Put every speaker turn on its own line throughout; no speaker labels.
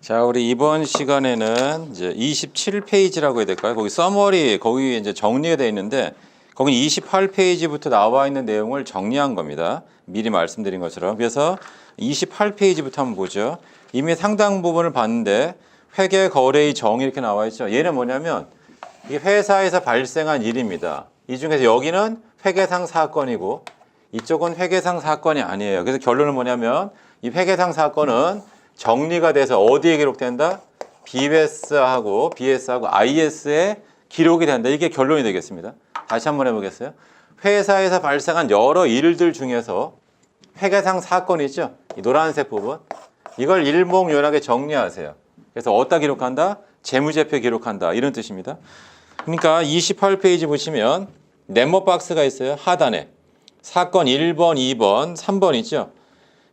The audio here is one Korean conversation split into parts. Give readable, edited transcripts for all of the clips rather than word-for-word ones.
자, 우리 이번 시간에는 이제 27페이지라고 해야 될까요? 거기 서머리, 거기 이제 정리가 되어 있는데, 거기 28페이지부터 나와 있는 내용을 정리한 겁니다. 미리 말씀드린 것처럼. 그래서 28페이지부터 한번 보죠. 이미 상당 부분을 봤는데, 회계 거래의 정의 이렇게 나와 있죠. 얘는 뭐냐면, 이게 회사에서 발생한 일입니다. 이 중에서 여기는 회계상 사건이고, 이쪽은 회계상 사건이 아니에요. 그래서 결론은 뭐냐면, 이 회계상 사건은 정리가 돼서 어디에 기록된다? BS하고 IS에 기록이 된다. 이게 결론이 되겠습니다. 다시 한번 해보겠어요. 회사에서 발생한 여러 일들 중에서 회계상 사건이 있죠. 이 노란색 부분. 이걸 일목요연하게 정리하세요. 그래서 어디다 기록한다? 재무제표에 기록한다. 이런 뜻입니다. 그러니까 28페이지 보시면 네모 박스가 있어요. 하단에. 사건 1번, 2번, 3번 있죠.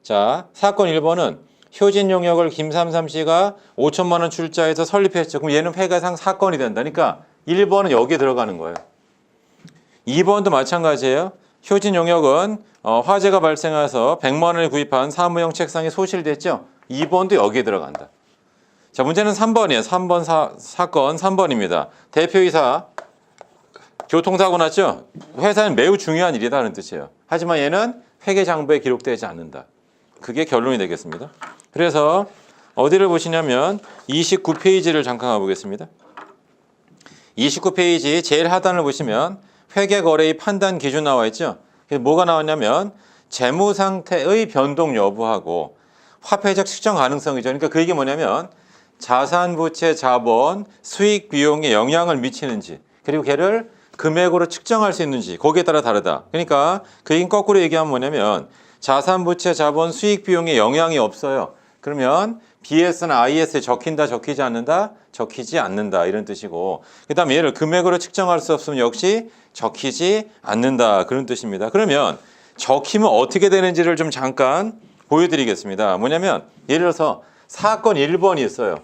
자, 사건 1번은 효진 용역을 김삼삼 씨가 5천만 원 출자해서 설립했죠. 그럼 얘는 회계상 사건이 된다. 그러니까 1번은 여기에 들어가는 거예요. 2번도 마찬가지예요. 효진 용역은 화재가 발생해서 100만 원을 구입한 사무용 책상이 소실됐죠. 2번도 여기에 들어간다. 자, 문제는 3번이에요. 3번 사건 3번입니다. 대표이사 교통사고 났죠. 회사는 매우 중요한 일이다는 뜻이에요. 하지만 얘는 회계장부에 기록되지 않는다. 그게 결론이 되겠습니다. 그래서 어디를 보시냐면 29페이지를 잠깐 가보겠습니다. 29페이지 제일 하단을 보시면 회계거래의 판단 기준 나와 있죠. 뭐가 나왔냐면 재무상태의 변동 여부하고 화폐적 측정 가능성이죠. 그러니까 그 얘기 뭐냐면 자산, 부채, 자본, 수익, 비용에 영향을 미치는지 그리고 걔를 금액으로 측정할 수 있는지 거기에 따라 다르다. 그러니까 그 얘기는 거꾸로 얘기하면 뭐냐면 자산, 부채, 자본, 수익, 비용에 영향이 없어요. 그러면 BS나 IS에 적힌다, 적히지 않는다? 적히지 않는다 이런 뜻이고 그 다음에 얘를 금액으로 측정할 수 없으면 역시 적히지 않는다 그런 뜻입니다. 그러면 적히면 어떻게 되는지를 좀 잠깐 보여드리겠습니다. 뭐냐면 예를 들어서 사건 1번이 있어요.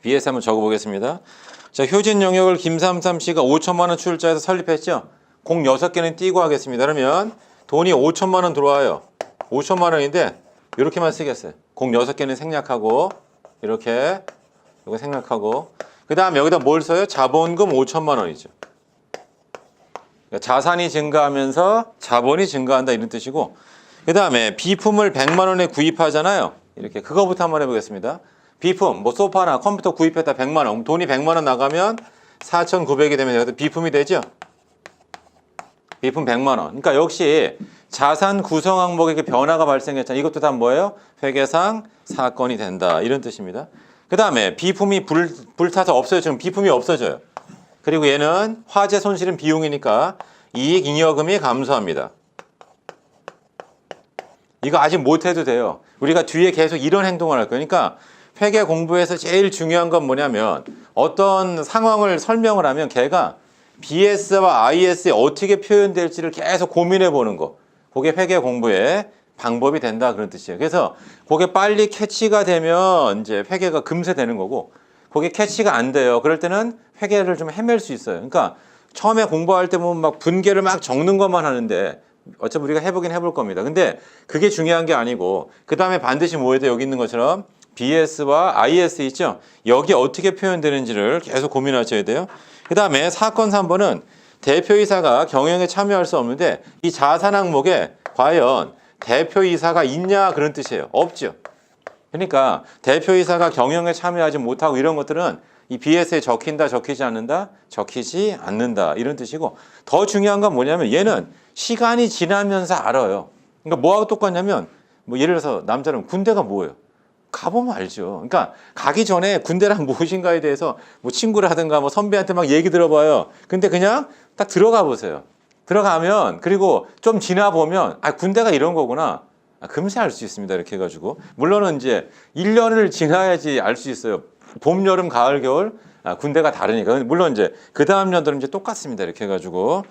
BS 한번 적어보겠습니다. 자, 효진 용역을 김삼삼 씨가 5천만 원 출자해서 설립했죠. 공 6개는 띄고 하겠습니다. 그러면 돈이 5천만 원 들어와요. 5천만 원인데 이렇게만 쓰겠어요. 공 6개는 생략하고 이렇게 이거 생략하고 그 다음에 여기다 뭘 써요? 자본금 5천만 원이죠. 그러니까 자산이 증가하면서 자본이 증가한다 이런 뜻이고 그 다음에 비품을 100만 원에 구입하잖아요. 이렇게 그거부터 한번 해보겠습니다. 비품, 뭐 소파나 컴퓨터 구입했다 100만 원. 돈이 100만 원 나가면 4,900이 되면 여기서 비품이 되죠. 비품 100만 원. 그러니까 역시 자산 구성 항목에 변화가 발생했잖아요. 이것도 다 뭐예요? 회계상 사건이 된다. 이런 뜻입니다. 그 다음에 비품이 불타서 없어요. 지금 비품이 없어져요. 그리고 얘는 화재 손실은 비용이니까 이익 잉여금이 감소합니다. 이거 아직 못해도 돼요. 우리가 뒤에 계속 이런 행동을 할 거예요. 그러니까 회계 공부에서 제일 중요한 건 뭐냐면 어떤 상황을 설명을 하면 걔가 BS와 IS에 어떻게 표현될지를 계속 고민해 보는 거. 그게 회계 공부의 방법이 된다 그런 뜻이에요. 그래서 그게 빨리 캐치가 되면 이제 회계가 금세 되는 거고 그게 캐치가 안 돼요. 그럴 때는 회계를 좀 헤맬 수 있어요. 그러니까 처음에 공부할 때 보면 막 분계를 막 적는 것만 하는데 어차피 우리가 해보긴 해볼 겁니다. 근데 그게 중요한 게 아니고 그 다음에 반드시 뭐 해야 돼? 여기 있는 것처럼 BS와 IS 있죠? 여기 어떻게 표현되는지를 계속 고민하셔야 돼요. 그 다음에 사건 3번은 대표이사가 경영에 참여할 수 없는데 이 자산 항목에 과연 대표이사가 있냐 그런 뜻이에요. 없죠. 그러니까 대표이사가 경영에 참여하지 못하고 이런 것들은 이 BS에 적힌다, 적히지 않는다, 적히지 않는다 이런 뜻이고 더 중요한 건 뭐냐면 얘는 시간이 지나면서 알아요. 그러니까 뭐하고 똑같냐면 뭐 예를 들어서 남자는 군대가 뭐예요? 가보면 알죠. 그러니까 가기 전에 군대란 무엇인가에 대해서 뭐 친구를 하든가 뭐 선배한테 막 얘기 들어봐요. 근데 그냥 딱 들어가 보세요. 들어가면 그리고 좀 지나 보면 아 군대가 이런 거구나. 금세 알 수 있습니다. 이렇게 해가지고 물론은 이제 1년을 지나야지 알 수 있어요. 봄, 여름, 가을, 겨울 군대가 다르니까 물론 이제 그 다음 년들은 이제 똑같습니다. 이렇게 해가지고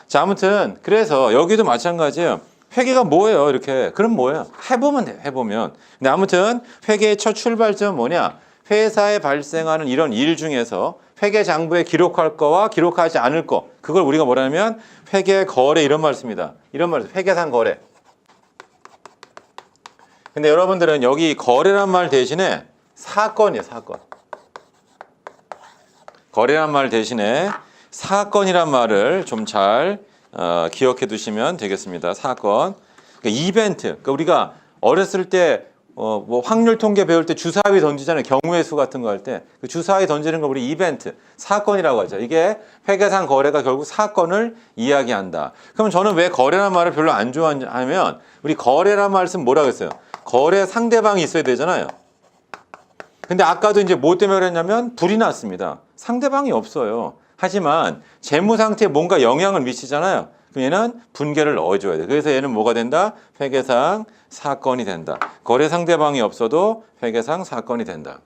자 아무튼 그래서 여기도 마찬가지예요. 회계가 뭐예요? 이렇게. 그럼 뭐예요? 해보면 돼요. 해보면. 근데 아무튼 회계의 첫 출발점은 뭐냐? 회사에 발생하는 이런 일 중에서 회계 장부에 기록할 거와 기록하지 않을 거. 그걸 우리가 뭐라면 회계 거래 이런 말 씁니다. 이런 말 회계상 거래. 근데 여러분들은 여기 거래란 말 대신에 사건이에요, 사건. 거래란 말 대신에 사건이란 말을 좀 잘 기억해 두시면 되겠습니다. 사건. 그러니까 이벤트. 그러니까 우리가 어렸을 때 뭐 확률 통계 배울 때 주사위 던지잖아요. 경우의 수 같은 거 할 때 그 주사위 던지는 거 우리 이벤트, 사건이라고 하죠. 이게 회계상 거래가 결국 사건을 이야기한다. 그럼 저는 왜 거래란 말을 별로 안 좋아하냐면 우리 거래란 말 쓰면 뭐라고 했어요? 거래 상대방이 있어야 되잖아요. 근데 아까도 이제 뭐 때문에 그랬냐면 불이 났습니다. 상대방이 없어요. 하지만 재무 상태에 뭔가 영향을 미치잖아요. 그럼 얘는 분계를 넣어줘야 돼. 그래서 얘는 뭐가 된다? 회계상 사건이 된다. 거래 상대방이 없어도 회계상 사건이 된다.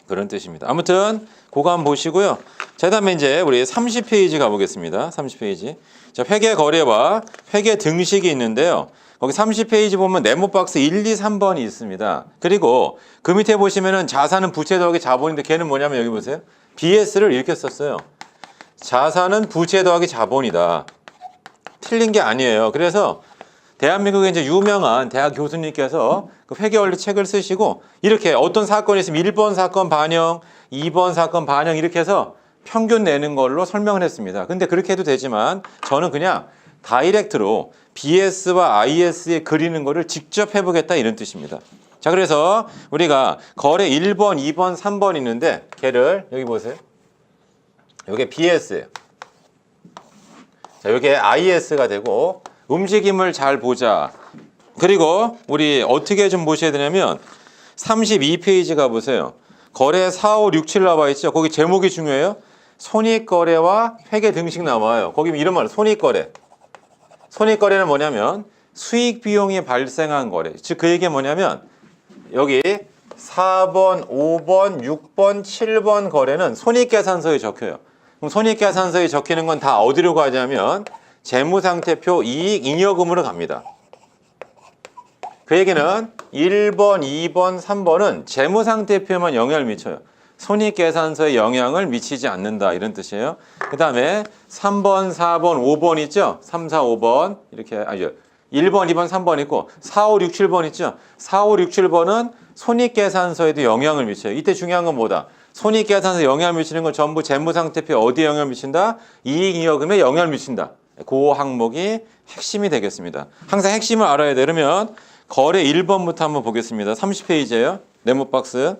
그런 뜻입니다. 아무튼 그거 한번 보시고요. 자, 그다음에 이제 우리 30페이지 가보겠습니다. 30페이지. 자, 회계 거래와 회계 등식이 있는데요. 거기 30페이지 보면 네모 박스 1, 2, 3번이 있습니다. 그리고 그 밑에 보시면은 자산은 부채 더하기 자본인데 걔는 뭐냐면 여기 보세요. BS를 이렇게 썼어요. 자산은 부채 더하기 자본이다. 틀린 게 아니에요. 그래서 대한민국의 이제 유명한 대학 교수님께서 그 회계 원리 책을 쓰시고 이렇게 어떤 사건이 있으면 1번 사건 반영, 2번 사건 반영 이렇게 해서 평균 내는 걸로 설명을 했습니다. 근데 그렇게 해도 되지만 저는 그냥 다이렉트로 BS와 IS에 그리는 거를 직접 해보겠다 이런 뜻입니다. 자, 그래서 우리가 거래 1번, 2번, 3번 있는데 걔를 여기 보세요. 이게 BS예요. 자, 이게 IS가 되고 움직임을 잘 보자. 그리고 우리 어떻게 좀 보셔야 되냐면 32페이지 가보세요. 거래 4, 5, 6, 7 나와 있죠. 거기 제목이 중요해요. 손익거래와 회계 등식 나와요. 거기 이런 말 손익거래. 손익거래는 뭐냐면 수익 비용이 발생한 거래. 즉 그 얘기가 뭐냐면 여기 4번, 5번, 6번, 7번 거래는 손익계산서에 적혀요. 그럼 손익계산서에 적히는 건 다 어디로 가냐면 재무상태표 이익 잉여금으로 갑니다. 그 얘기는 1번, 2번, 3번은 재무상태표에만 영향을 미쳐요. 손익계산서에 영향을 미치지 않는다 이런 뜻이에요. 그 다음에 3번, 4번, 5번 있죠? 3, 4, 5번 이렇게 아니죠. 1번, 2번, 3번 있고 4, 5, 6, 7번 있죠? 4, 5, 6, 7번은 손익계산서에도 영향을 미쳐요. 이때 중요한 건 뭐다? 손익계산서에 영향을 미치는 건 전부 재무상태표에 어디에 영향을 미친다? 이익잉여금에 영향을 미친다. 그 항목이 핵심이 되겠습니다. 항상 핵심을 알아야 돼. 그러면 거래 1번부터 한번 보겠습니다. 30페이지예요. 네모박스.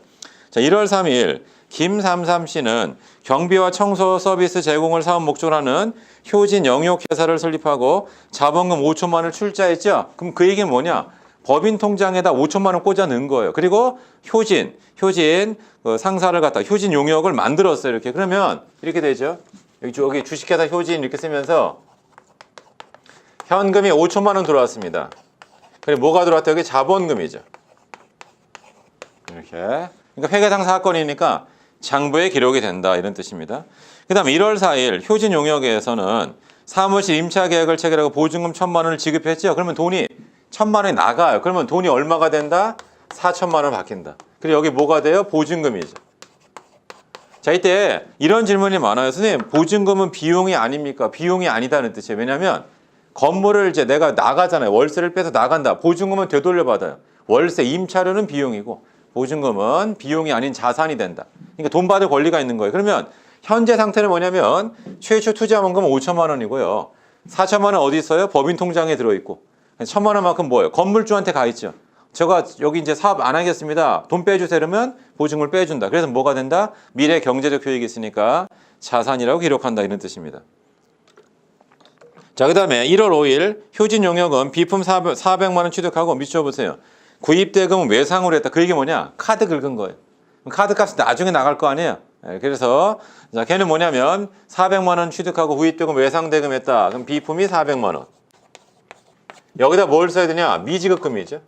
자, 1월 3일 김삼삼 씨는 경비와 청소 서비스 제공을 사업 목적으로 하는 효진 영역회사를 설립하고 자본금 5천만 원을 출자했죠. 그럼 그 얘기는 뭐냐? 법인 통장에다 5천만 원 꽂아 넣은 거예요. 그리고 효진 그 상사를 갖다 효진 용역을 만들었어요. 이렇게. 그러면 이렇게 되죠. 여기 주식회사 효진 이렇게 쓰면서 현금이 5천만 원 들어왔습니다. 그리고 뭐가 들어왔다? 여기 자본금이죠. 이렇게. 그러니까 회계상 사건이니까 장부에 기록이 된다 이런 뜻입니다. 그 다음에 1월 4일 효진용역에서는 사무실 임차 계약을 체결하고 보증금 1,000만 원을 지급했죠. 그러면 돈이 1,000만 원이 나가요. 그러면 돈이 얼마가 된다? 4천만 원 바뀐다. 그리고 여기 뭐가 돼요? 보증금이죠. 자, 이때 이런 질문이 많아요. 선생님, 보증금은 비용이 아닙니까? 비용이 아니다는 뜻이에요. 왜냐하면 건물을 이제 내가 나가잖아요. 월세를 빼서 나간다. 보증금은 되돌려받아요. 월세, 임차료는 비용이고 보증금은 비용이 아닌 자산이 된다. 그러니까 돈 받을 권리가 있는 거예요. 그러면 현재 상태는 뭐냐면 최초 투자 원금은 5천만 원이고요. 4천만 원 어디 있어요? 법인 통장에 들어있고 1,000만 원만큼 뭐예요? 건물주한테 가 있죠. 제가 여기 이제 사업 안 하겠습니다. 돈 빼주세요. 그러면 보증금을 빼준다. 그래서 뭐가 된다? 미래 경제적 효익이 있으니까 자산이라고 기록한다 이런 뜻입니다. 자, 그 다음에 1월 5일 효진용역은 비품 400만 원 취득하고 미쳐보세요. 구입대금은 외상으로 했다. 그 얘기 뭐냐? 카드 긁은 거예요. 카드 값이 나중에 나갈 거 아니에요. 그래서 자, 걔는 뭐냐면 400만 원 취득하고 구입대금 외상대금 했다. 그럼 비품이 400만 원. 여기다 뭘 써야 되냐? 미지급금이죠.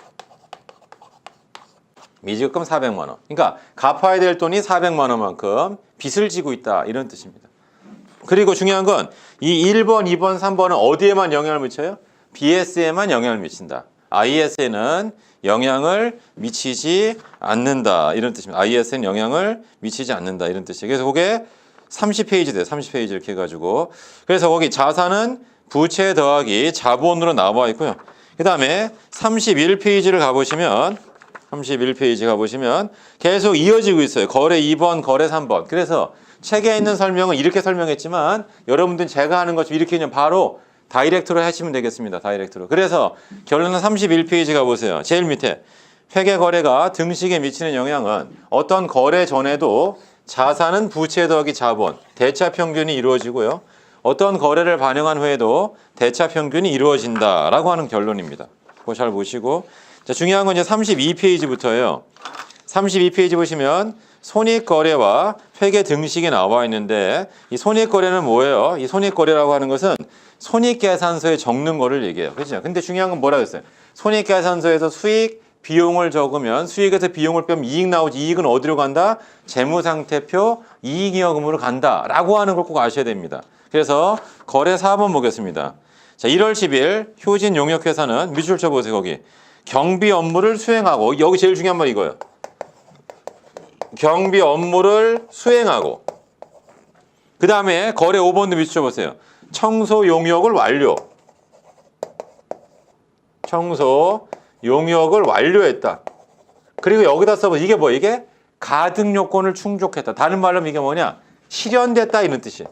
미지급금 400만 원. 그러니까 갚아야 될 돈이 400만 원만큼 빚을 지고 있다. 이런 뜻입니다. 그리고 중요한 건 이 1번, 2번, 3번은 어디에만 영향을 미쳐요? BS에만 영향을 미친다. IS에는 영향을 미치지 않는다. 이런 뜻입니다. IS에는 영향을 미치지 않는다. 이런 뜻이에요. 그래서 그게 30페이지 돼요. 30페이지 이렇게 해가지고. 그래서 거기 자산은 부채 더하기 자본으로 나와 있고요. 그 다음에 31페이지를 가보시면 31페이지 가보시면 계속 이어지고 있어요. 거래 2번, 거래 3번. 그래서 책에 있는 설명은 이렇게 설명했지만 여러분들은 제가 하는 것처럼 이렇게 그냥 바로 다이렉트로 하시면 되겠습니다. 다이렉트로. 그래서 결론은 31페이지 가보세요. 제일 밑에 회계 거래가 등식에 미치는 영향은 어떤 거래 전에도 자산은 부채 더하기 자본, 대차 평균이 이루어지고요. 어떤 거래를 반영한 후에도 대차 평균이 이루어진다라고 하는 결론입니다. 그거 잘 보시고. 자, 중요한 건 이제 32페이지부터예요. 32페이지 보시면 손익거래와 회계 등식이 나와 있는데 이 손익거래는 뭐예요? 이 손익거래라고 하는 것은 손익계산서에 적는 거를 얘기해요. 그렇죠? 근데 중요한 건 뭐라고 했어요? 손익계산서에서 수익, 비용을 적으면 수익에서 비용을 빼면 이익 나오지. 이익은 어디로 간다? 재무상태표 이익이익금으로 간다라고 하는 걸 꼭 아셔야 됩니다. 그래서 거래 4번 보겠습니다. 자, 1월 10일 효진 용역회사는 밑줄 쳐보세요. 거기 경비 업무를 수행하고 여기 제일 중요한 말 이거예요. 경비 업무를 수행하고 그 다음에 거래 5번도 밑줄 쳐보세요. 청소 용역을 완료. 청소 용역을 완료했다. 그리고 여기다 써보세요. 이게 뭐야? 이게 가등 요건을 충족했다. 다른 말로 하면 이게 뭐냐? 실현됐다 이런 뜻이에요.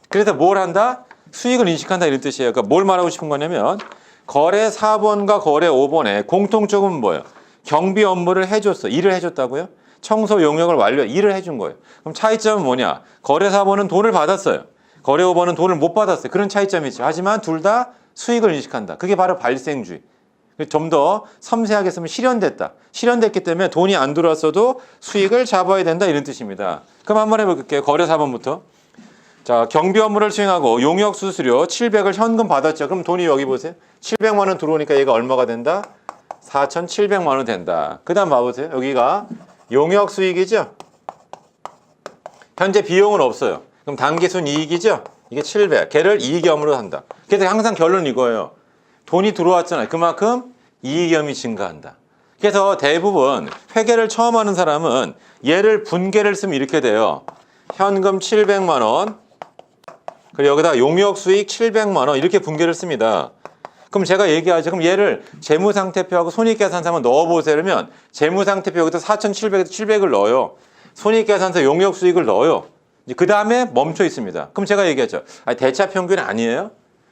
그래서 뭘 한다? 수익을 인식한다 이런 뜻이에요. 그러니까 뭘 말하고 싶은 거냐면 거래 4번과 거래 5번에 공통점은 뭐예요? 경비 업무를 해줬어. 일을 해줬다고요? 청소 용역을 완료, 일을 해준 거예요. 그럼 차이점은 뭐냐? 거래 4번은 돈을 받았어요. 거래 5번은 돈을 못 받았어요. 그런 차이점이 있죠. 하지만 둘 다 수익을 인식한다. 그게 바로 발생주의. 좀 더 섬세하게 쓰면 실현됐다. 실현됐기 때문에 돈이 안 들어왔어도 수익을 잡아야 된다 이런 뜻입니다. 그럼 한번 해볼게요. 거래 4번부터. 자, 경비 업무를 수행하고 용역 수수료 700을 현금 받았죠. 그럼 돈이 여기 보세요. 700만 원 들어오니까 얘가 얼마가 된다? 4,700만 원 된다. 그 다음 봐보세요. 여기가 용역 수익이죠. 현재 비용은 없어요. 그럼 단기순 이익이죠. 이게 700. 걔를 이익염으로 한다. 그래서 항상 결론은 이거예요. 돈이 들어왔잖아요. 그만큼 이익염이 증가한다. 그래서 대부분 회계를 처음 하는 사람은 얘를 분계를 쓰면 이렇게 돼요. 현금 700만 원 그리고 여기다 용역 수익 700만 원 이렇게 분계를 씁니다. 그럼 제가 얘기하죠. 그럼 얘를 재무상태표하고 손익계산서 한번 넣어보세요. 그러면 재무상태표 여기다 4,700에서 700을 넣어요. 손익계산서 용역 수익을 넣어요. 그 다음에 멈춰 있습니다. 그럼 제가 얘기했죠. 아니, 대차 평균이 아니에요?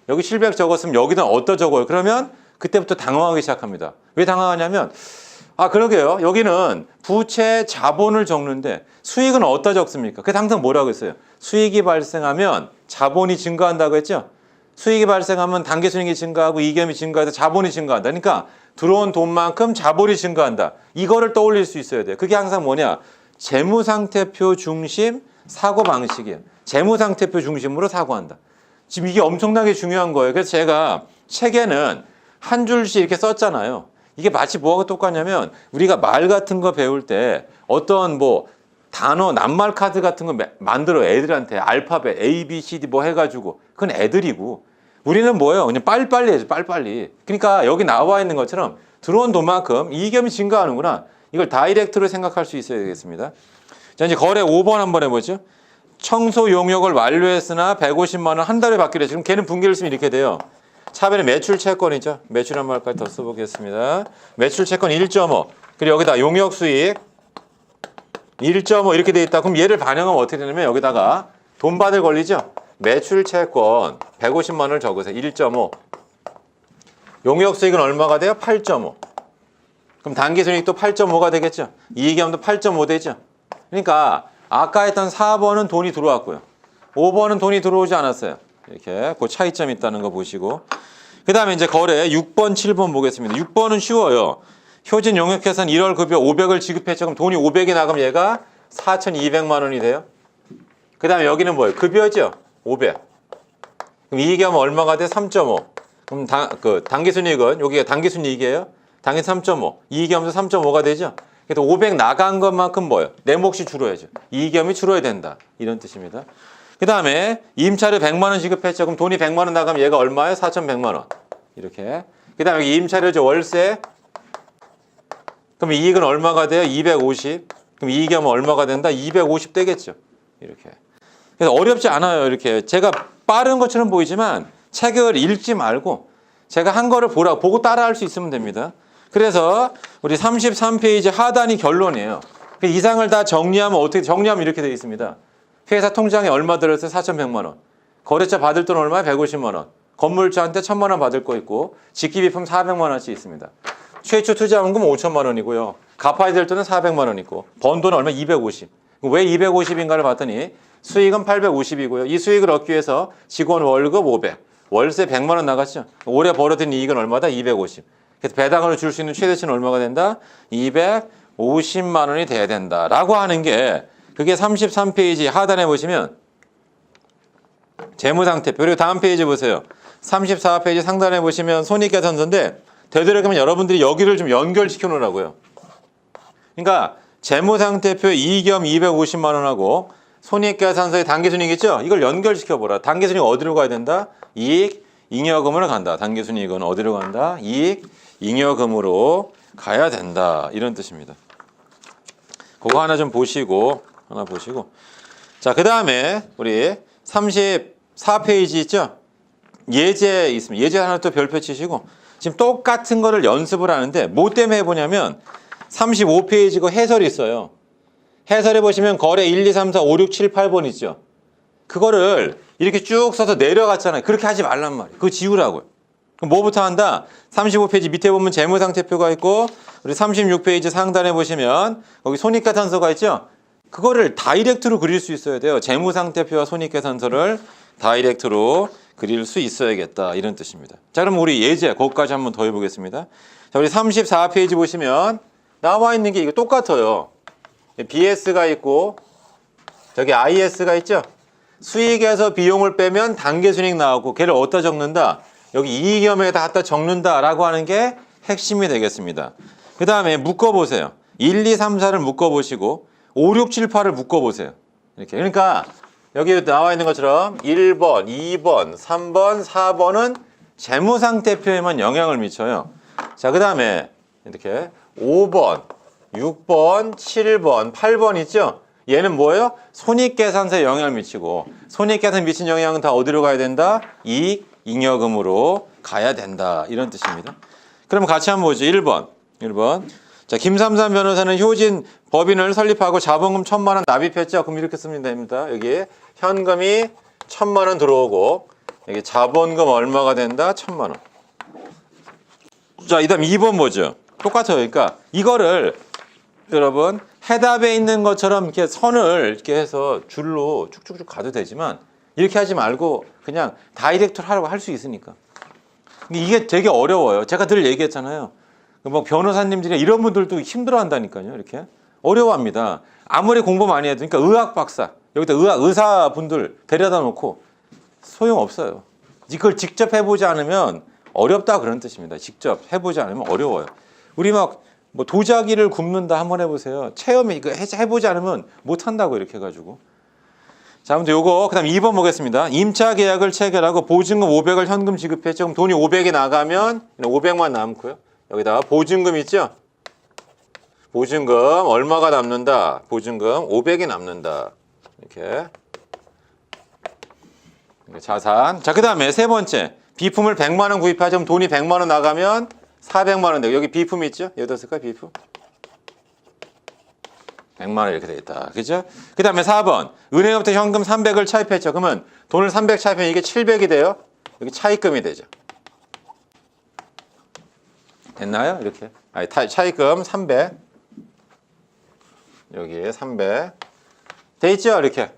여기 700 적었으면 여기다 어디다 적어요? 그러면 그때부터 당황하기 시작합니다. 왜 당황하냐면 그러게요. 여기는 부채 자본을 적는데 수익은 어디다 적습니까? 그래서 항상 뭐라고 했어요? 수익이 발생하면 자본이 증가한다고 했죠? 수익이 발생하면 단기순이익이 증가하고 이익이 증가해서 자본이 증가한다. 그러니까 들어온 돈만큼 자본이 증가한다. 이거를 떠올릴 수 있어야 돼요. 그게 항상 뭐냐? 재무상태표 중심 사고방식이에요. 재무상태표 중심으로 사고한다. 지금 이게 엄청나게 중요한 거예요. 그래서 제가 책에는 한 줄씩 이렇게 썼잖아요. 이게 마치 뭐하고 똑같냐면 우리가 말 같은 거 배울 때 어떤 뭐 단어 낱말 카드 같은 거 만들어 애들한테 알파벳 A, B, C, D 뭐 해가지고 그건 애들이고 우리는 뭐예요? 그냥 빨리빨리 해야죠. 빨리빨리. 그러니까 여기 나와 있는 것처럼 들어온 돈만큼 이익이 증가하는구나. 이걸 다이렉트로 생각할 수 있어야 되겠습니다. 자, 이제 거래 5번 한번 해보죠. 청소 용역을 완료했으나 150만 원 한 달에 받기로 했죠. 그럼 걔는 분기를 쓰면 이렇게 돼요. 차변에 매출 채권이죠. 매출 한 말까지 더 써보겠습니다. 매출 채권 1.5 그리고 여기다 용역 수익 1.5 이렇게 돼 있다. 그럼 얘를 반영하면 어떻게 되냐면 여기다가 돈 받을 권리죠. 매출 채권 150만 원을 적으세요. 1.5 용역 수익은 얼마가 돼요? 8.5 그럼 단기순이익 또 8.5가 되겠죠. 이익염도 8.5 되죠. 그러니까 아까 했던 4번은 돈이 들어왔고요. 5번은 돈이 들어오지 않았어요. 이렇게 그 차이점이 있다는 거 보시고 그 다음에 이제 거래 6번, 7번 보겠습니다. 6번은 쉬워요. 효진 용역회사는 1월 급여 500을 지급했죠. 그럼 돈이 500이 나가면 얘가 4,200만 원이 돼요. 그 다음에 여기는 뭐예요? 급여죠. 500. 그럼 이익이하면 얼마가 돼? 3.5. 그럼 단기순이익은 여기가 단기순이익이에요. 당연히 3.5. 이익이하면서 3.5가 되죠. 그래서 500 나간 것만큼 뭐예요? 내 몫이 줄어야죠. 이익이하면 줄어야 된다. 이런 뜻입니다. 그 다음에 임차료 100만 원 지급했죠. 그럼 돈이 100만 원 나가면 얘가 얼마예요? 4,100만 원. 이렇게. 그 다음에 임차료죠. 월세. 그럼 이익은 얼마가 돼요? 250. 그럼 이익이 하면 얼마가 된다? 250 되겠죠. 이렇게. 그래서 어렵지 않아요. 이렇게. 제가 빠른 것처럼 보이지만 책을 읽지 말고 제가 한 거를 보고 따라할 수 있으면 됩니다. 그래서 우리 33페이지 하단이 결론이에요. 그 이상을 다 정리하면 어떻게 정리하면 이렇게 되어 있습니다. 회사 통장에 얼마 들었어요? 4,100만 원. 거래처 받을 돈 얼마야? 150만 원. 건물주한테 1,000만 원 받을 거 있고 직기비품 400만 원씩 있습니다. 최초 투자원금 5천만 원이고요. 갚아야 될 돈은 400만 원 있고 번 돈은 얼마? 250. 왜 250인가를 봤더니 수익은 850이고요. 이 수익을 얻기 위해서 직원 월급 500, 월세 100만 원 나갔죠. 올해 벌어들인 이익은 얼마다? 250. 그래서 배당으로 줄 수 있는 최대치는 얼마가 된다? 250만 원이 돼야 된다라고 하는 게 그게 33페이지 하단에 보시면 재무상태표. 그리고 다음 페이지 보세요. 34페이지 상단에 보시면 손익계산서인데 되도록이면 여러분들이 여기를 좀 연결시켜 놓으라고요. 그러니까 재무상태표의 이익겸 250만 원하고 손익계산서의 단기순이익 있죠? 이걸 연결시켜 보라. 단기순이익 어디로 가야 된다? 이익, 잉여금으로 간다. 단기순이익은 어디로 간다? 이익, 잉여금으로 가야 된다. 이런 뜻입니다. 그거 하나 보시고. 자, 그 다음에 우리 34페이지 있죠? 예제 있습니다. 예제 하나 또 별표 치시고 지금 똑같은 거를 연습을 하는데 뭐 때문에 해보냐면 35페이지고 해설이 있어요. 해설해 보시면 거래 1, 2, 3, 4, 5, 6, 7, 8번 있죠. 그거를 이렇게 쭉 써서 내려갔잖아요. 그렇게 하지 말란 말이에요. 그거 지우라고요. 그럼 뭐부터 한다? 35페이지 밑에 보면 재무상태표가 있고 우리 36페이지 상단에 보시면 거기 손익계산서가 있죠. 그거를 다이렉트로 그릴 수 있어야 돼요. 재무상태표와 손익계산서를 다이렉트로 그릴 수 있어야겠다. 이런 뜻입니다. 자, 그럼 우리 예제 그것까지 한번 더 해보겠습니다. 자, 우리 34페이지 보시면 나와 있는 게 이거 똑같아요. BS가 있고 저기 IS가 있죠. 수익에서 비용을 빼면 단계순이익 나오고 걔를 어디다 적는다? 여기 이익겸에다 갖다 적는다라고 하는 게 핵심이 되겠습니다. 그 다음에 묶어보세요. 1, 2, 3, 4를 묶어보시고 5, 6, 7, 8을 묶어보세요. 이렇게. 그러니까 여기 나와 있는 것처럼 1번, 2번, 3번, 4번은 재무상태표에만 영향을 미쳐요. 자, 그 다음에 이렇게 5번, 6번, 7번, 8번 있죠? 얘는 뭐예요? 손익계산서에 영향을 미치고 손익계산에 미친 영향은 다 어디로 가야 된다? 이익, 잉여금으로 가야 된다. 이런 뜻입니다. 그럼 같이 한번 보죠. 1번. 자, 김삼삼 변호사는 효진 법인을 설립하고 자본금 1,000만 원 납입했죠. 그럼 이렇게 쓰면 됩니다. 여기 현금이 1,000만 원 들어오고 여기 자본금 얼마가 된다? 1,000만 원. 자, 이 다음 2번 뭐죠? 똑같아요. 그러니까 이거를 여러분 해답에 있는 것처럼 이렇게 선을 이렇게 해서 줄로 쭉쭉쭉 가도 되지만 이렇게 하지 말고 그냥 다이렉트로 하라고 할 수 있으니까. 이게 되게 어려워요. 제가 늘 얘기했잖아요. 뭐 변호사님들이 이런 분들도 힘들어한다니까요. 이렇게 어려워합니다. 아무리 공부 많이 해도 그러니까 의학 박사 여기다 의사분들 데려다 놓고 소용없어요. 이걸 직접 해보지 않으면 어렵다 그런 뜻입니다. 직접 해보지 않으면 어려워요. 우리 막 뭐 도자기를 굽는다 한번 해보세요. 체험에 이거 해보지 않으면 못한다고 이렇게 해가지고. 자, 아무튼 요거 그다음 2번 보겠습니다. 임차 계약을 체결하고 보증금 500을 현금 지급했죠. 그럼 돈이 500이 나가면 500만 남고요. 여기다가 보증금 있죠. 보증금 얼마가 남는다? 보증금 500이 남는다. 이렇게 자산. 자, 그 다음에 세 번째 비품을 100만 원 구입하죠. 그럼 돈이 100만 원 나가면 400만 원 되고 여기 비품 있죠? 여기다 쓸까? 비품 100만 원 이렇게 되겠다. 그죠? 그 다음에 4번 은행부터 현금 300을 차입했죠. 그러면 돈을 300 차입하면 이게 700이 돼요. 여기 차입금이 되죠. 됐나요? 이렇게. 아니, 차입금 300 여기에 300 돼 있죠? 이렇게.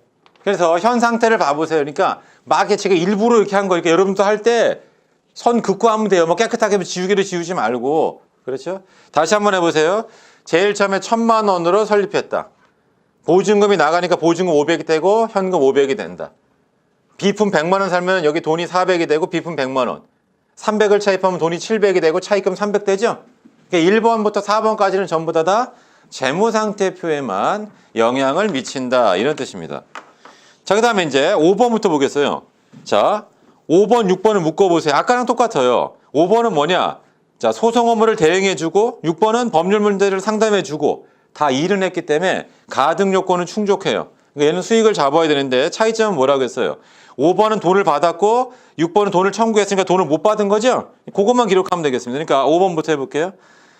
그래서 현 상태를 봐보세요. 그러니까 막 제가 일부러 이렇게 한 거니까 여러분도 할 때 선 긋고 하면 돼요. 뭐 깨끗하게 지우개를 지우지 말고. 그렇죠? 다시 한번 해보세요. 제일 처음에 1,000만 원으로 설립했다. 보증금이 나가니까 보증금 500이 되고 현금 500이 된다. 비품 100만 원 살면 여기 돈이 400이 되고 비품 100만 원. 300을 차입하면 돈이 700이 되고 차입금 300 되죠? 그러니까 1번부터 4번까지는 전부 다 재무상태표에만 영향을 미친다. 이런 뜻입니다. 자, 그 다음에 이제 5번부터 보겠어요. 자, 5번, 6번을 묶어보세요. 아까랑 똑같아요. 5번은 뭐냐? 자, 소송 업무를 대행해주고 6번은 법률 문제를 상담해주고 다 일은 했기 때문에 가등 요건은 충족해요. 그러니까 얘는 수익을 잡아야 되는데 차이점은 뭐라고 했어요? 5번은 돈을 받았고 6번은 돈을 청구했으니까 돈을 못 받은 거죠? 그것만 기록하면 되겠습니다. 그러니까 5번부터 해볼게요.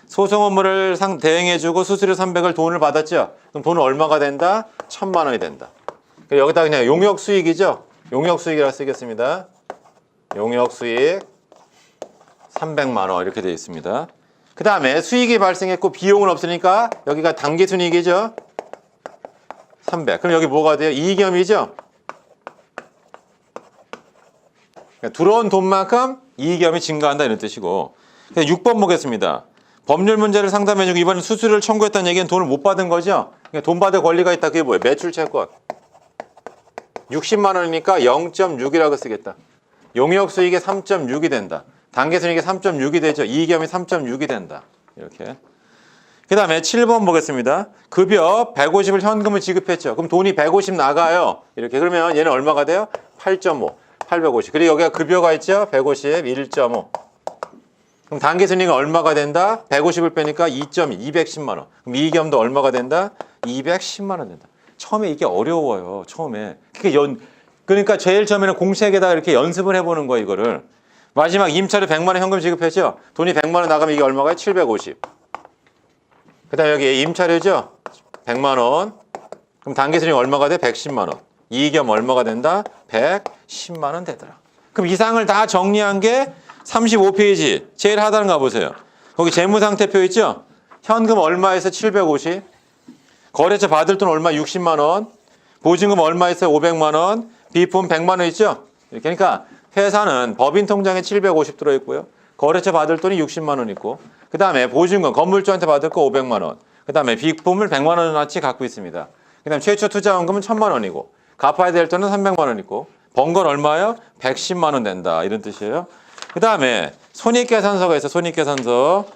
소송 업무를 대행해주고 수수료 300을 돈을 받았죠? 그럼 돈은 얼마가 된다? 1000만 원이 된다. 여기다 그냥 용역 수익이죠? 용역 수익이라고 쓰겠습니다. 용역 수익 300만 원 이렇게 되어 있습니다. 그 다음에 수익이 발생했고 비용은 없으니까 여기가 당기순이익이죠? 300. 그럼 여기 뭐가 돼요? 이익염이죠? 그러니까 들어온 돈만큼 이익염이 증가한다 이런 뜻이고. 6번 보겠습니다. 법률 문제를 상담해주고 이번엔 수수료를 청구했다는 얘기는 돈을 못 받은 거죠? 그러니까 돈 받을 권리가 있다. 그게 뭐예요? 매출채권. 60만 원이니까 0.6이라고 쓰겠다. 용역 수익이 3.6이 된다. 단계순이익이 3.6이 되죠. 이익염이 3.6이 된다. 이렇게. 그 다음에 7번 보겠습니다. 급여 150을 현금을 지급했죠. 그럼 돈이 150 나가요. 이렇게. 그러면 얘는 얼마가 돼요? 8.5. 850. 그리고 여기가 급여가 있죠? 150, 1.5. 그럼 단계순이익은 얼마가 된다? 150을 빼니까 2.2, 210만 원. 그럼 이익염도 얼마가 된다? 210만 원 된다. 처음에 이게 어려워요. 처음에. 그러니까 제일 처음에는 공책에다가 이렇게 연습을 해보는 거예요. 이거를. 마지막 임차료 100만 원 현금 지급했죠? 돈이 100만 원 나가면 이게 얼마가요? 750. 그 다음에 여기 임차료죠? 100만 원. 그럼 단계순이익 얼마가 돼? 110만 원. 이익염 얼마가 된다? 110만 원 되더라. 그럼 이상을 다 정리한 게 35페이지 제일 하단을 가보세요. 거기 재무상태표 있죠? 현금 얼마에서 750. 거래처 받을 돈 얼마? 60만 원. 보증금 얼마에서 500만 원. 비품 100만 원 있죠? 그러니까 회사는 법인 통장에 750 들어있고요. 거래처 받을 돈이 60만 원 있고, 그 다음에 보증금, 건물주한테 받을 거 500만 원, 그 다음에 비품을 100만 원어치 갖고 있습니다. 그 다음에 최초 투자원금은 1000만 원이고, 갚아야 될 돈은 300만 원 있고, 번 건 얼마예요? 110만 원 된다. 이런 뜻이에요. 그 다음에 손익계산서가 있어요. 손익계산서.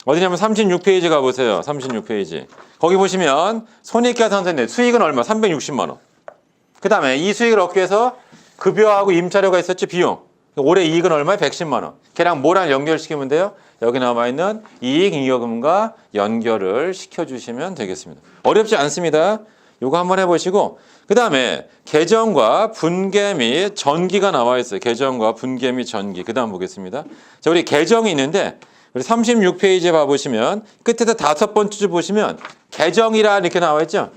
어디냐면 36페이지 가보세요. 36페이지. 거기 보시면 손익계산서인데 수익은 얼마? 360만 원. 그 다음에 이 수익을 얻기 위해서 급여하고 임차료가 있었죠. 비용. 올해 이익은 얼마에? 110만 원. 걔랑 뭐랑 연결시키면 돼요? 여기 남아있는 이익잉여금과 연결을 시켜주시면 되겠습니다. 어렵지 않습니다. 이거 한번 해보시고, 그 다음에 계정과 분계 및 전기가 나와 있어요. 계정과 분계 및 전기. 그 다음 보겠습니다. 자, 우리 계정이 있는데 우리 36페이지에 봐보시면 끝에서 5번째 줄 보시면 계정이라 이렇게 나와 있죠.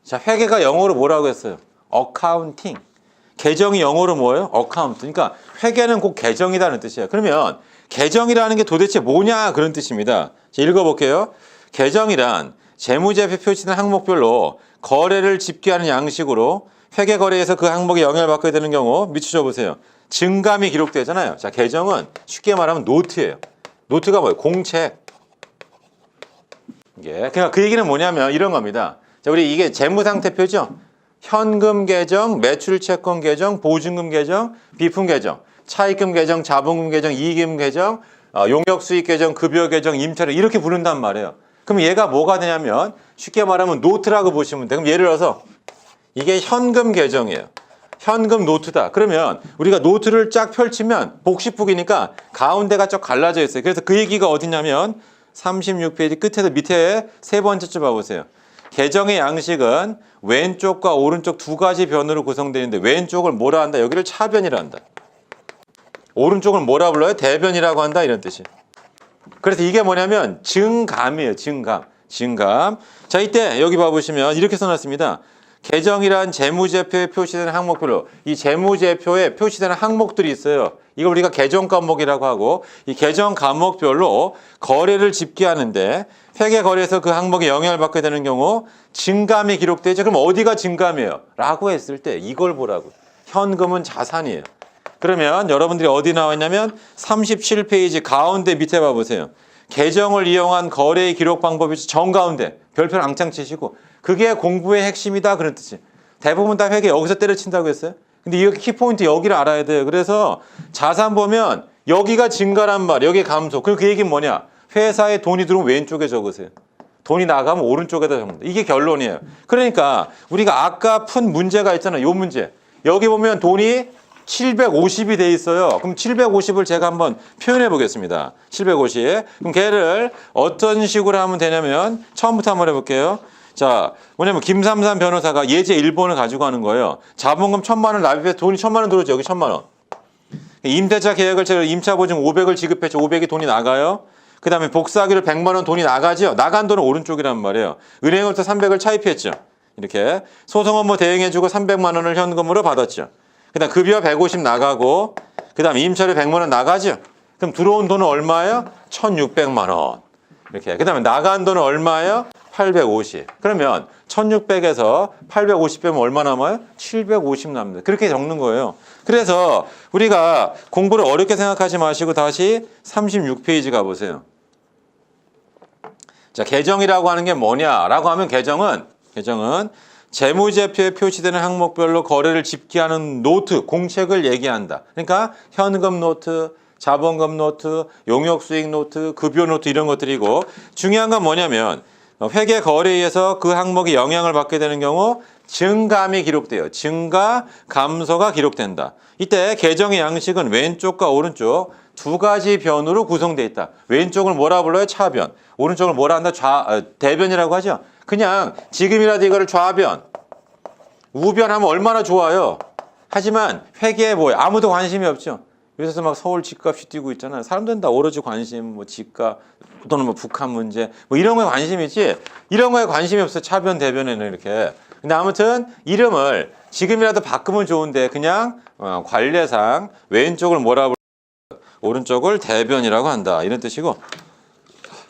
자, 회계가 영어로 뭐라고 했어요? 어카운팅. 계정이 영어로 뭐예요? 어카운트. 그러니까 회계는 꼭 계정이라는 뜻이에요. 그러면 계정이라는 게 도대체 뭐냐 그런 뜻입니다. 자, 읽어볼게요. 계정이란 재무제표 표시된 항목별로 거래를 집계하는 양식으로 회계거래에서 그 항목에 영향을 받게 되는 경우 밑줄 줘보세요. 증감이 기록되잖아요. 자, 계정은 쉽게 말하면 노트예요. 노트가 뭐예요? 공책. 그러니까 그 얘기는 뭐냐면 이런 겁니다. 자, 우리 이게 재무상태표죠? 현금 계정, 매출채권 계정, 보증금 계정, 비품 계정, 차입금 계정, 자본금 계정, 이익금 계정, 용역수익 계정, 급여 계정, 임차료 이렇게 부른단 말이에요. 그럼 얘가 뭐가 되냐면 쉽게 말하면 노트라고 보시면 돼요. 그럼 예를 들어서 이게 현금 계정이에요. 현금 노트다. 그러면 우리가 노트를 쫙 펼치면 복식북이니까 가운데가 쫙 갈라져 있어요. 그래서 그 얘기가 어디냐면 36페이지 끝에서 밑에 세 번째 줄 봐보세요. 계정의 양식은 왼쪽과 오른쪽 두 가지 변으로 구성되어 있는데 왼쪽을 뭐라 한다? 여기를 차변이라 한다. 오른쪽을 뭐라 불러요? 대변이라고 한다. 이런 뜻이에요. 그래서 이게 뭐냐면 증감이에요. 증감. 자, 이때 여기 봐보시면 이렇게 써놨습니다. 계정이란 재무제표에 표시되는 항목별로 이 재무제표에 표시되는 항목들이 있어요. 이걸 우리가 계정 과목이라고 하고 이 계정 과목별로 거래를 집계하는데 회계거래에서 그 항목에 영향을 받게 되는 경우 증감이 기록되죠. 그럼 어디가 증감이에요? 라고 했을 때 이걸 보라고. 현금은 자산이에요. 그러면 여러분들이 어디 나와 있냐면 37페이지 가운데 밑에 봐보세요. 계정을 이용한 거래의 기록 방법이 정가운데 별표를 앙창 치시고 그게 공부의 핵심이다 그런 뜻이에요. 대부분 다 회계 여기서 때려친다고 했어요. 근데 이 키포인트 여기를 알아야 돼요. 그래서 자산 보면 여기가 증가란 말, 여기 감소. 그럼 그 얘기는 뭐냐? 회사에 돈이 들어오면 왼쪽에 적으세요. 돈이 나가면 오른쪽에다 적는다. 이게 결론이에요. 그러니까 우리가 아까 푼 문제가 있잖아요. 요 문제. 여기 보면 돈이 750이 돼 있어요. 그럼 750을 제가 한번 표현해 보겠습니다. 750. 그럼 걔를 어떤 식으로 하면 되냐면 처음부터 한번 해볼게요. 자, 뭐냐면 김삼삼 변호사가 예제 1번을 가지고 가는 거예요. 자본금 1,000만 원 납입해서 돈이 1,000만 원 들어오죠. 여기 1,000만 원. 임대차 계약을 제가 임차 보증 500을 지급했죠. 500이 돈이 나가요. 그 다음에 복사하기로 100만 원 돈이 나가죠. 나간 돈은 오른쪽이란 말이에요. 은행으로부터 300을 차입했죠. 이렇게 소송 업무 대행해주고 300만 원을 현금으로 받았죠. 그 다음 급여 150 나가고 그 다음 임차료 100만 원 나가죠. 그럼 들어온 돈은 얼마예요? 1,600만 원. 이렇게. 그 다음에 나간 돈은 얼마예요? 850. 그러면 1,600에서 850 빼면 얼마 남아요? 750 남는다. 그렇게 적는 거예요. 그래서 우리가 공부를 어렵게 생각하지 마시고 다시 36페이지 가보세요. 자, 계정이라고 하는 게 뭐냐라고 하면 계정은 재무제표에 표시되는 항목별로 거래를 집계하는 노트, 공책을 얘기한다. 그러니까 현금 노트, 자본금 노트, 용역수익 노트, 급여 노트 이런 것들이고 중요한 건 뭐냐면 회계 거래에서 그 항목이 영향을 받게 되는 경우 증감이 기록돼요. 증가, 감소가 기록된다. 이때 계정의 양식은 왼쪽과 오른쪽 두 가지 변으로 구성되어 있다. 왼쪽을 뭐라 불러요? 차변. 오른쪽을 뭐라 한다? 대변이라고 하죠. 그냥 지금이라도 이거를 좌변, 우변하면 얼마나 좋아요. 하지만 회계에 뭐예요? 아무도 관심이 없죠. 요새 막 서울 집값이 뛰고 있잖아요. 사람들은 다 오로지 관심, 뭐 집값 또는 뭐 북한 문제, 뭐 이런 거에 관심이 있지. 이런 거에 관심이 없어요. 차변, 대변에는 이렇게. 근데 아무튼 이름을 지금이라도 바꾸면 좋은데 그냥 관례상 왼쪽을 뭐라 불러? 오른쪽을 대변이라고 한다. 이런 뜻이고.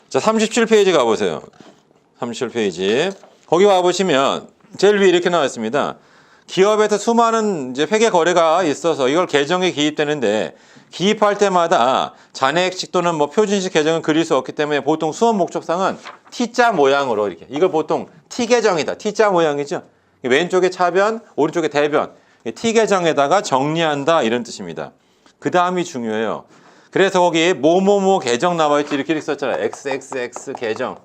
자, 37페이지 가보세요. 37페이지. 거기 와보시면 제일 위에 이렇게 나와 있습니다. 기업에서 수많은 이제 회계 거래가 있어서 이걸 계정에 기입되는데 기입할 때마다 잔액식 또는 뭐 표준식 계정을 그릴 수 없기 때문에 보통 수업 목적상은 T자 모양으로 이렇게 이걸 보통 T 계정이다. T자 모양이죠. 왼쪽에 차변, 오른쪽에 대변. T 계정에다가 정리한다 이런 뜻입니다. 그 다음이 중요해요. 그래서 거기 뭐뭐뭐 계정 나와 있지 이렇게 썼잖아요. XXX 계정.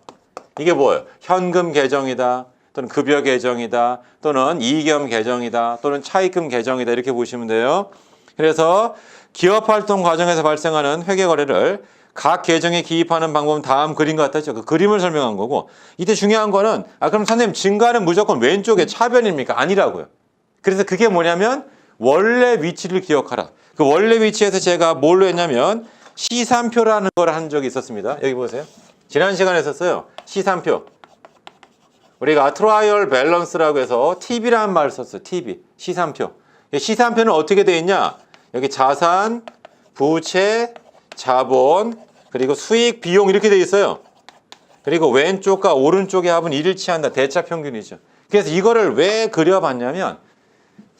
이게 뭐예요? 현금 계정이다. 또는 급여 계정이다. 또는 이익금 계정이다. 또는 차입금 계정이다. 이렇게 보시면 돼요. 그래서 기업활동 과정에서 발생하는 회계거래를 각 계정에 기입하는 방법은 다음 그림과 같았죠. 그 그림을 설명한 거고 이때 중요한 거는 그럼 선생님 증가는 무조건 왼쪽에 차변입니까? 아니라고요. 그래서 그게 뭐냐면 원래 위치를 기억하라. 그 원래 위치에서 제가 뭘로 했냐면 시산표라는 걸 한 적이 있었습니다. 여기 보세요. 지난 시간에 했었어요. 시산표. 우리가 트라이얼 밸런스라고 해서 TV라는 말을 썼어요. TV, 시산표. 시산표는 어떻게 되어 있냐? 여기 자산, 부채, 자본, 그리고 수익, 비용 이렇게 되어 있어요. 그리고 왼쪽과 오른쪽의 합은 일치한다. 대차평균이죠. 그래서 이거를 왜 그려봤냐면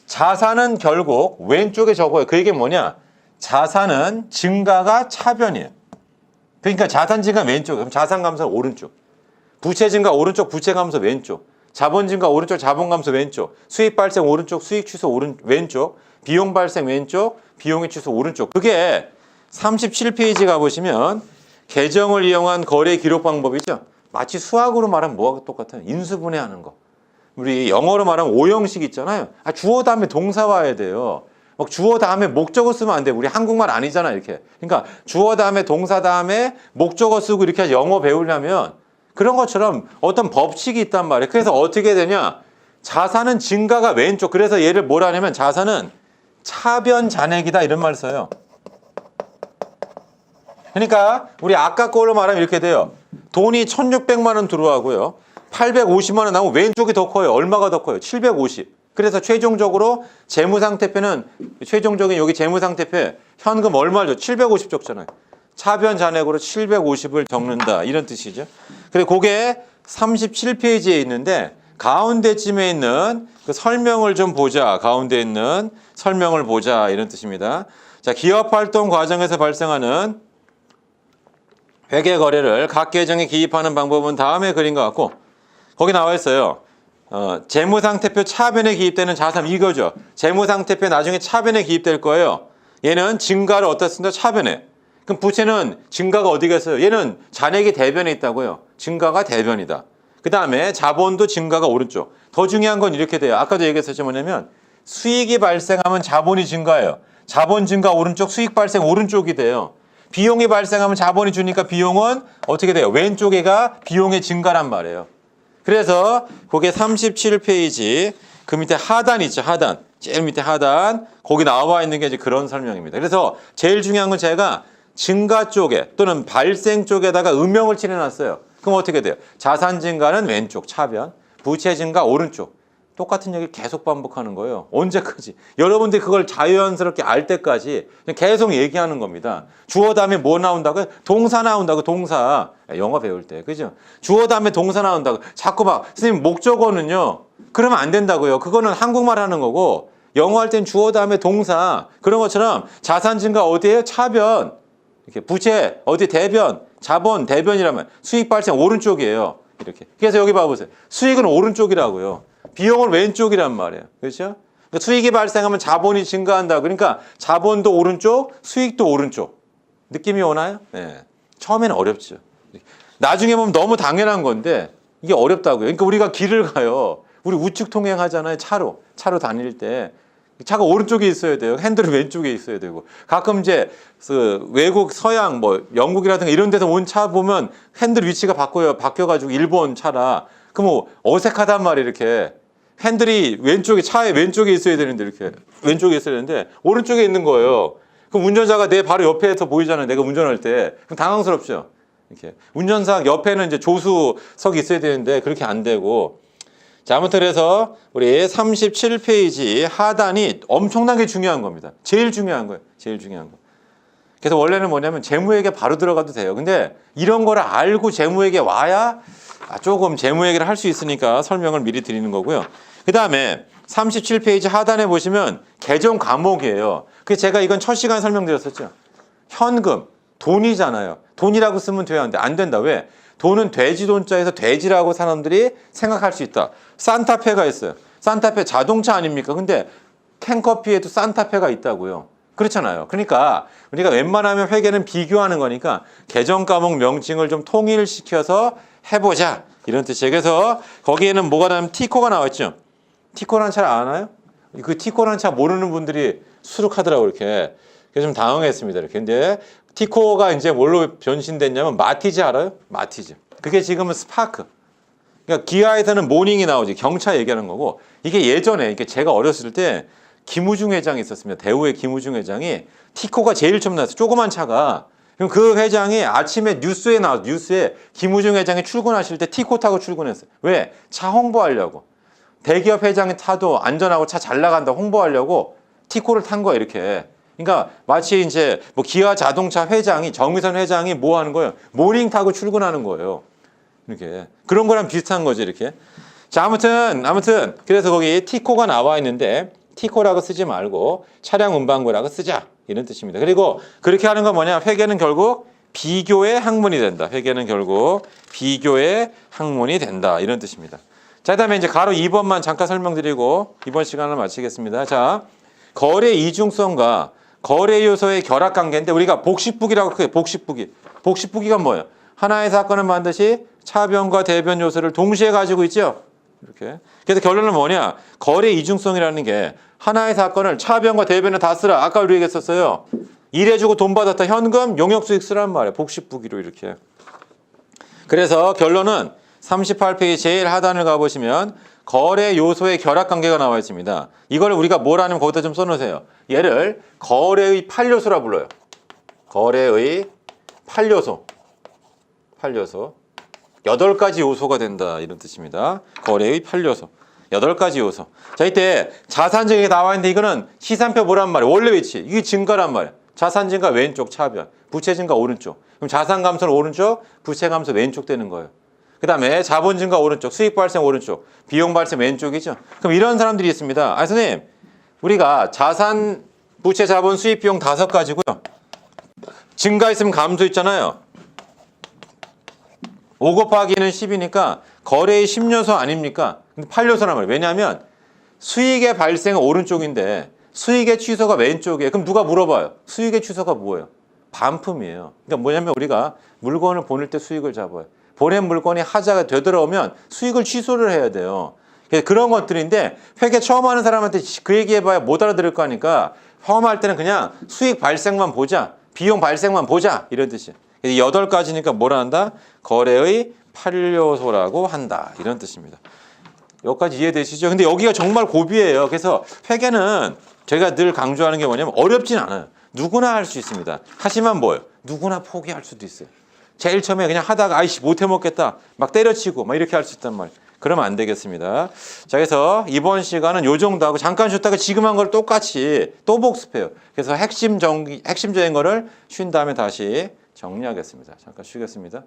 자산은 결국 왼쪽에 적어요. 그 얘기는 뭐냐? 자산은 증가가 차변이에요. 그러니까 자산 증가 왼쪽, 그럼 자산 감소는 오른쪽. 부채 증가 오른쪽, 부채 감소 왼쪽. 자본 증가 오른쪽, 자본 감소 왼쪽. 수익 발생 오른쪽, 수익 취소 왼쪽. 비용 발생 왼쪽, 비용의 취소 오른쪽. 그게 37페이지 가보시면 계정을 이용한 거래 기록 방법이죠. 마치 수학으로 말하면 뭐가 똑같아요? 인수분해하는 거. 우리 영어로 말하면 오형식 있잖아요. 주어 다음에 동사 와야 돼요. 막 주어 다음에 목적어 쓰면 안 돼. 우리 한국말 아니잖아 이렇게. 그러니까 주어 다음에 동사 다음에 목적어 쓰고 이렇게 해서 영어 배우려면 그런 것처럼 어떤 법칙이 있단 말이에요. 그래서 어떻게 되냐? 자산은 증가가 왼쪽. 그래서 얘를 뭐라 하냐면 자산은 차변 잔액이다 이런 말 써요. 그러니까 우리 아까 걸로 말하면 이렇게 돼요. 돈이 1,600만 원 들어가고요. 850만 원 나오면 왼쪽이 더 커요. 얼마가 더 커요? 750. 그래서 최종적으로 재무상태표는 최종적인 여기 재무상태표에 현금 얼마죠? 750 적잖아요. 차변 잔액으로 750을 적는다. 이런 뜻이죠. 그리고 그게 37페이지에 있는데 가운데쯤에 있는 그 설명을 좀 보자. 가운데 있는 설명을 보자. 이런 뜻입니다. 자, 기업활동 과정에서 발생하는 회계 거래를 각 계정에 기입하는 방법은 다음에 그린 것 같고 거기 나와 있어요. 재무상태표 차변에 기입되는 자산 이거죠. 재무상태표 나중에 차변에 기입될 거예요. 얘는 증가를 어디다 쓴다? 차변에. 그럼 부채는 증가가 어디겠어요? 얘는 잔액이 대변에 있다고요. 증가가 대변이다. 그 다음에 자본도 증가가 오른쪽. 더 중요한 건 이렇게 돼요. 아까도 얘기했었죠. 뭐냐면 수익이 발생하면 자본이 증가해요. 자본 증가 오른쪽, 수익 발생 오른쪽이 돼요. 비용이 발생하면 자본이 주니까 비용은 어떻게 돼요? 왼쪽에가 비용의 증가란 말이에요. 그래서 그게 37페이지 그 밑에 하단 있죠. 하단. 제일 밑에 하단. 거기 나와 있는 게 이제 그런 설명입니다. 그래서 제일 중요한 건 제가 증가 쪽에 또는 발생 쪽에다가 음영을 칠해놨어요. 그럼 어떻게 돼요? 자산 증가는 왼쪽 차변, 부채 증가 오른쪽. 똑같은 얘기를 계속 반복하는 거예요. 언제까지? 여러분들이 그걸 자연스럽게 알 때까지 계속 얘기하는 겁니다. 주어 다음에 뭐 나온다고요? 동사 나온다고, 동사. 영어 배울 때, 그죠? 주어 다음에 동사 나온다고. 자꾸 막, 선생님, 목적어는요? 그러면 안 된다고요. 그거는 한국말 하는 거고, 영어 할 땐 주어 다음에 동사. 그런 것처럼 자산 증가 어디에요? 차변. 이렇게 부채, 어디 대변, 자본, 대변이라면 수익 발생 오른쪽이에요. 이렇게. 그래서 여기 봐보세요. 수익은 오른쪽이라고요. 비용은 왼쪽이란 말이에요. 그렇죠? 그러니까 수익이 발생하면 자본이 증가한다. 그러니까 자본도 오른쪽, 수익도 오른쪽. 느낌이 오나요? 네. 처음에는 어렵죠. 나중에 보면 너무 당연한 건데 이게 어렵다고요. 그러니까 우리가 길을 가요. 우리 우측 통행하잖아요. 차로 다닐 때. 차가 오른쪽에 있어야 돼요. 핸들은 왼쪽에 있어야 되고. 가끔 이제 그 외국 서양 뭐 영국이라든가 이런 데서 온 차 보면 핸들 위치가 바뀌어가지고 일본 차라. 그럼 뭐 어색하단 말이에요. 이렇게. 핸들이 왼쪽에, 차의 왼쪽에 있어야 되는데 이렇게 왼쪽에 있어야 되는데 오른쪽에 있는 거예요. 그럼 운전자가 내 바로 옆에서 보이잖아요. 내가 운전할 때. 그럼 당황스럽죠. 이렇게. 운전사 옆에는 이제 조수석이 있어야 되는데 그렇게 안 되고. 자, 아무튼 그래서 우리 37페이지 하단이 엄청나게 중요한 겁니다. 제일 중요한 거예요. 제일 중요한 거. 그래서 원래는 뭐냐면 재무회계 바로 들어가도 돼요. 근데 이런 거를 알고 재무회계 와야 조금 재무회계를 할 수 있으니까 설명을 미리 드리는 거고요. 그 다음에 37페이지 하단에 보시면 계정 과목이에요. 그래서 제가 이건 첫 시간에 설명드렸었죠. 현금, 돈이잖아요. 돈이라고 쓰면 돼야 하는데 안 된다. 왜? 돈은 돼지 돈자에서 돼지라고 사람들이 생각할 수 있다. 산타페가 있어요. 산타페 자동차 아닙니까? 근데 캔커피에도 산타페가 있다고요. 그렇잖아요. 그러니까 우리가 웬만하면 회계는 비교하는 거니까 계정 과목 명칭을 좀 통일시켜서 해보자. 이런 뜻이에요. 그래서 거기에는 뭐가 나오면 티코가 나왔죠. 티코라는 차 아나요? 그 티코라는 차 모르는 분들이 수룩하더라고요. 이렇게. 그래서 좀 당황했습니다. 이렇게. 근데 티코가 이제 뭘로 변신됐냐면 마티즈 알아요? 마티즈. 그게 지금은 스파크. 그러니까 기아에서는 모닝이 나오지. 경차 얘기하는 거고. 이게 예전에 이게 제가 어렸을 때 김우중 회장이 있었습니다. 대우의 김우중 회장이 티코가 제일 처음 나왔어요. 조그만 차가. 그럼 그 회장이 아침에 뉴스에 김우중 회장이 출근하실 때 티코 타고 출근했어요. 왜? 차 홍보하려고. 대기업 회장이 타도 안전하고 차 잘 나간다 홍보하려고 티코를 탄 거야, 이렇게. 그러니까 마치 이제 뭐 기아 자동차 회장이, 정의선 회장이 뭐 하는 거예요? 모닝 타고 출근하는 거예요. 이렇게. 그런 거랑 비슷한 거지, 이렇게. 자, 아무튼 그래서 거기 티코가 나와 있는데 티코라고 쓰지 말고 차량 운반고라고 쓰자. 이런 뜻입니다. 그리고 그렇게 하는 건 뭐냐? 회계는 결국 비교의 학문이 된다. 회계는 결국 비교의 학문이 된다. 이런 뜻입니다. 자, 그다음에 이제 가로 2번만 잠깐 설명드리고 이번 시간을 마치겠습니다. 자, 거래 이중성과 거래 요소의 결합 관계인데 우리가 복식부기라고 해요. 복식부기. 복식부기가 뭐예요? 하나의 사건은 반드시 차변과 대변 요소를 동시에 가지고 있죠. 이렇게. 그래서 결론은 뭐냐? 거래 이중성이라는 게 하나의 사건을 차변과 대변을 다 쓰라. 아까 우리 얘기했었어요. 일해주고 돈 받았다. 현금, 용역수익 쓰란 말이에요. 복식부기로 이렇게. 그래서 결론은 38페이지 제일 하단을 가보시면 거래 요소의 결합 관계가 나와 있습니다. 이걸 우리가 뭐라는 거기다 좀 써놓으세요. 얘를 거래의 8요소라 불러요. 거래의 8요소. 8가지 요소가 된다. 이런 뜻입니다. 거래의 8요소. 8가지 요소. 자, 이때 자산증이 나와 있는데 이거는 시산표 뭐란 말이에요? 원래 위치. 이게 증가란 말이에요. 자산 증가 왼쪽 차변. 부채 증가 오른쪽. 그럼 자산 감소는 오른쪽, 부채 감소 왼쪽 되는 거예요. 그 다음에 자본 증가 오른쪽, 수익 발생 오른쪽, 비용 발생 왼쪽이죠. 그럼 이런 사람들이 있습니다. 아, 선생님, 우리가 자산, 부채, 자본, 수익, 비용 5가지고요. 증가 있으면 감소 있잖아요. 5 곱하기는 10이니까 거래의 10요소 아닙니까? 근데 8요소란 말이에요. 왜냐하면 수익의 발생은 오른쪽인데 수익의 취소가 왼쪽이에요. 그럼 누가 물어봐요? 수익의 취소가 뭐예요? 반품이에요. 그러니까 뭐냐면 우리가 물건을 보낼 때 수익을 잡아요. 보낸 물건이 하자가 되돌아오면 수익을 취소를 해야 돼요. 그런 것들인데 회계 처음 하는 사람한테 그 얘기해봐야 못 알아들을 거니까 처음 할 때는 그냥 수익 발생만 보자. 비용 발생만 보자. 이런 뜻이에요. 8가지니까 뭐라 한다? 거래의 8요소라고 한다. 이런 뜻입니다. 여기까지 이해되시죠? 근데 여기가 정말 고비예요. 그래서 회계는 제가 늘 강조하는 게 뭐냐면 어렵진 않아요. 누구나 할 수 있습니다. 하지만 뭐예요? 누구나 포기할 수도 있어요. 제일 처음에 그냥 하다가 아이씨 못해 먹겠다 막 때려치고 막 이렇게 할 수 있단 말이에요. 그러면 안 되겠습니다. 자, 그래서 이번 시간은 요 정도 하고 잠깐 쉬었다가 지금 한 걸 똑같이 또 복습해요. 그래서 핵심적인 거를 쉰 다음에 다시 정리하겠습니다. 잠깐 쉬겠습니다.